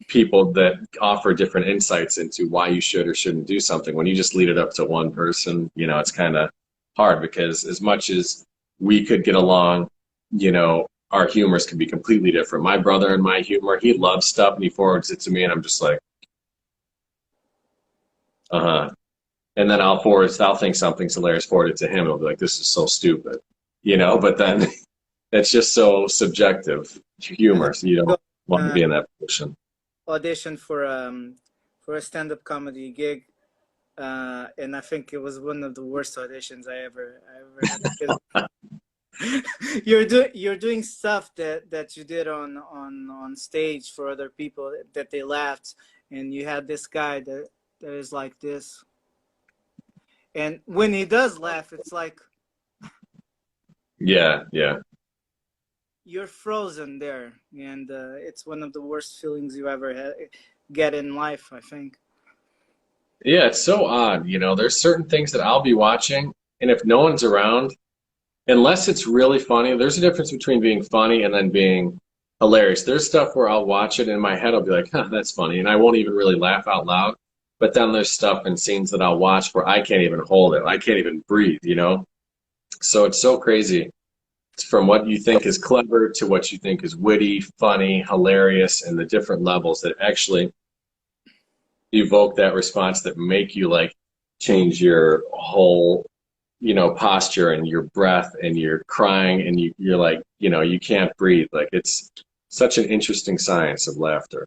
people that offer different insights into why you should or shouldn't do something. When you just lead it up to one person, you know, it's kind of hard because as much as we could get along, you know, our humors can be completely different. My brother and my humor, he loves stuff and he forwards it to me, and I'm just like, uh huh. And then I'll think something's hilarious, forward it to him, and I'll be like, this is so stupid, you know. But then it's just so subjective And humor, so you then don't want to uh, be in that position. audition for a stand-up comedy gig, and I think it was one of the worst auditions I ever had because You're doing stuff that you did on stage for other people that they laughed, and you had this guy that is like this, and when he does laugh, it's like Yeah, yeah. you're frozen there, and it's one of the worst feelings you ever get in life, I think. Yeah, it's so odd. There's certain things that I'll be watching, and if no one's around, unless it's really funny, there's a difference between being funny and then being hilarious. There's stuff where I'll watch it in my head, I'll be like, huh, that's funny, and I won't even really laugh out loud. But then there's stuff and scenes that I'll watch where I can't even hold it. I can't even breathe. So it's so crazy. It's from what you think is clever to what you think is witty, funny, hilarious, and the different levels that actually evoke that response that make you like change your whole posture and your breath, and you're crying, and you're like, you can't breathe. Like, it's such an interesting science of laughter.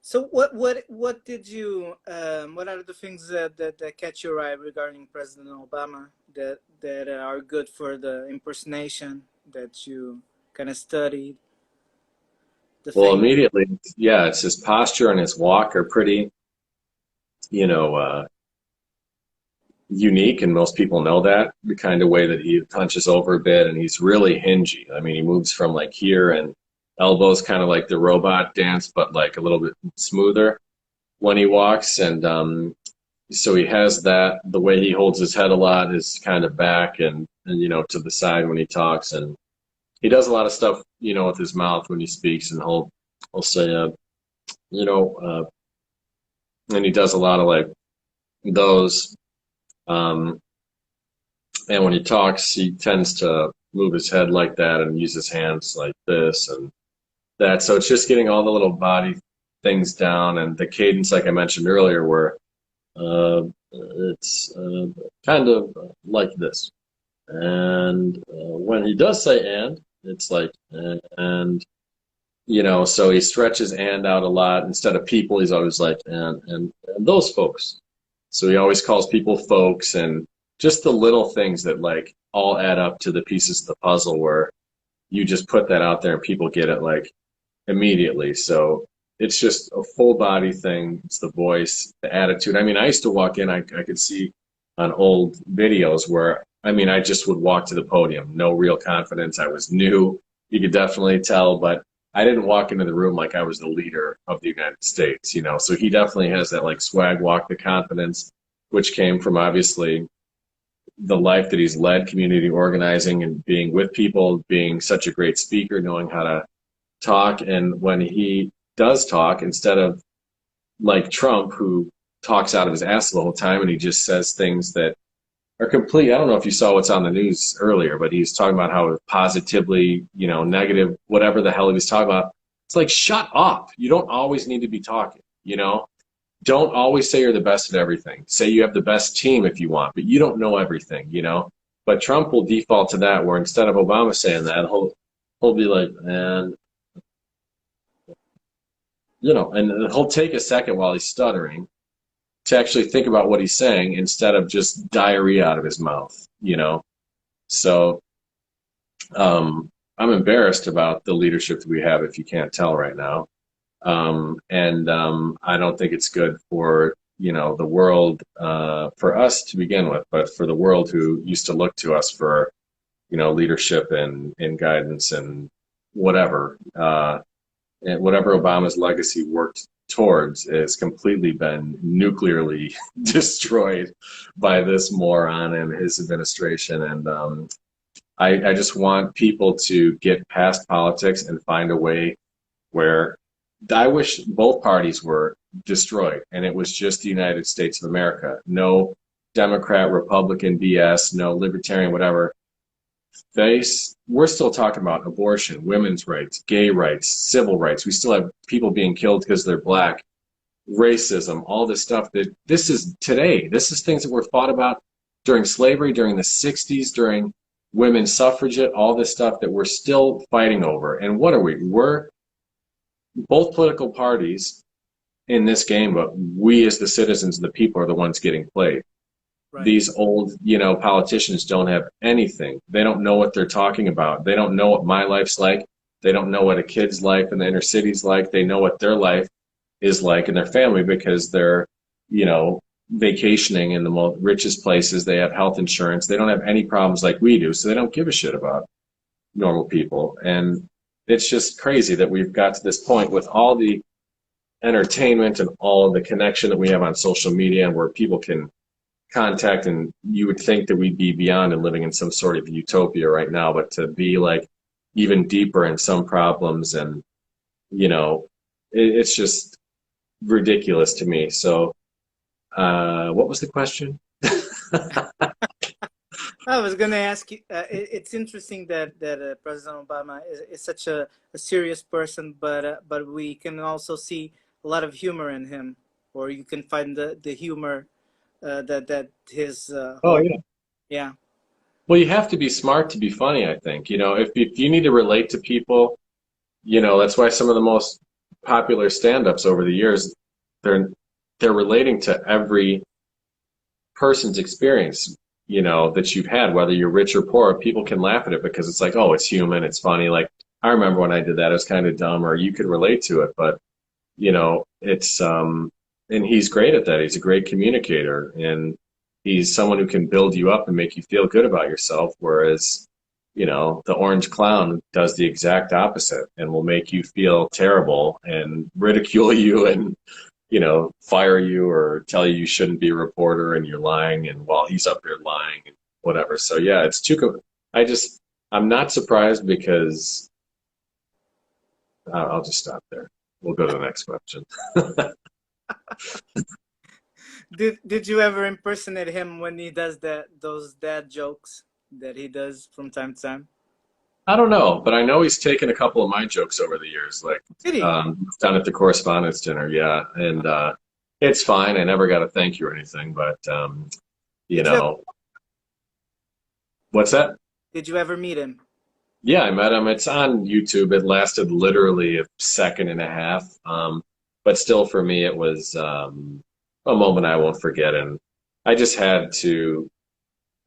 So what did you what are the things that catch your eye regarding President Obama that are good for the impersonation that you kind of studied? The Well, thing. immediately, yeah, it's his posture and his walk are pretty, you know, uh, unique, and most people know that. The kind of way that he punches over a bit, and he's really hingy. I mean, he moves from like here, and elbows kind of like the robot dance, but like a little bit smoother when he walks. And so he has that. The way he holds his head a lot is kind of back and to the side when he talks, and he does a lot of stuff with his mouth when he speaks, and he'll say you know and he does a lot of like those. Um, and when he talks, he tends to move his head like that and use his hands like this and that. So it's just getting all the little body things down, and the cadence, like I mentioned earlier, where it's kind of like this. And when he does say "and," it's like and so he stretches "and" out a lot. Instead of people, he's always like and those folks. So he always calls people folks, and just the little things that like all add up to the pieces of the puzzle where you just put that out there and people get it like immediately. So it's just a full body thing. It's the voice, the attitude. I mean, I used to walk in, I could see on old videos where, I mean, I just would walk to the podium, no real confidence. I was new. You could definitely tell, but I didn't walk into the room like I was the leader of the United States. So he definitely has that like swag walk, the confidence, which came from obviously the life that he's led, community organizing and being with people, being such a great speaker, knowing how to talk. And when he does talk, instead of like Trump, who talks out of his ass the whole time and he just says things that are complete. I don't know if you saw what's on the news earlier, but he's talking about how positively, negative, whatever the hell he was talking about. It's like, shut up. You don't always need to be talking. Don't always say you're the best at everything. Say you have the best team if you want, but you don't know everything. But Trump will default to that, where instead of Obama saying that, he'll be like, and he'll take a second while he's stuttering to actually think about what he's saying instead of just diarrhea out of his mouth. So I'm embarrassed about the leadership that we have, if you can't tell right now. And I don't think it's good for, the world, for us to begin with, but for the world who used to look to us for, leadership and guidance and whatever. And whatever Obama's legacy worked towards has completely been nuclearly destroyed by this moron and his administration. And I just want people to get past politics and find a way where I wish both parties were destroyed and it was just the United States of America. No Democrat, Republican BS, no libertarian, whatever. We're still talking about abortion, women's rights, gay rights, civil rights. We still have people being killed because they're black, racism, all this stuff that this is today. This is things that were fought about during slavery, during the 60s, during women's suffragette, all this stuff that we're still fighting over. And what are we? We're both political parties in this game, but we as the citizens, the people, are the ones getting played. right. these old, politicians don't have anything. They don't know what they're talking about. They don't know what my life's like. They don't know what a kid's life in the inner city's like. They know what their life is like in their family because they're, vacationing in the most richest places. They have health insurance. They don't have any problems like we do, so they don't give a shit about normal people. And it's just crazy that we've got to this point with all the entertainment and all the connection that we have on social media and where people can contact, and you would think that we'd be beyond and living in some sort of utopia right now, but to be like even deeper in some problems, and it's just ridiculous to me. So what was the question? I was gonna ask you. It's interesting that President Obama is such a serious person, but we can also see a lot of humor in him, or you can find the humor that his Oh whole, yeah. yeah. Well, you have to be smart to be funny, I think. If you need to relate to people, that's why some of the most popular stand-ups over the years, they're they're relating to every person's experience, that you've had, whether you're rich or poor. People can laugh at it because it's like, oh, it's human, it's funny. Like, I remember when I did that, it was kind of dumb, or you could relate to it, but it's and he's great at that. He's a great communicator, and he's someone who can build you up and make you feel good about yourself, whereas the orange clown does the exact opposite and will make you feel terrible and ridicule you and fire you or tell you shouldn't be a reporter and you're lying, and while he's up there lying and whatever. So yeah, it's too. I'm not surprised because I'll just stop there. We'll go to the next question. Did you ever impersonate him when he does those dad jokes that he does from time to time? I don't know, but I know he's taken a couple of my jokes over the years, like Did he? down at the correspondence dinner. Yeah, and it's fine. I never got a thank you or anything, but you Did you ever, know, what's that? did you ever meet him? Yeah, I met him. It's on YouTube. It lasted literally a second and a half. But still, for me, it was a moment I won't forget. And I just had to,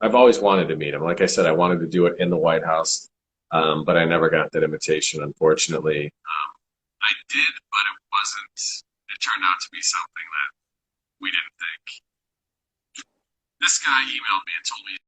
I've always wanted to meet him. Like I said, I wanted to do it in the White House, but I never got that invitation, unfortunately. I did, but it wasn't, it turned out to be something that we didn't think. This guy emailed me and told me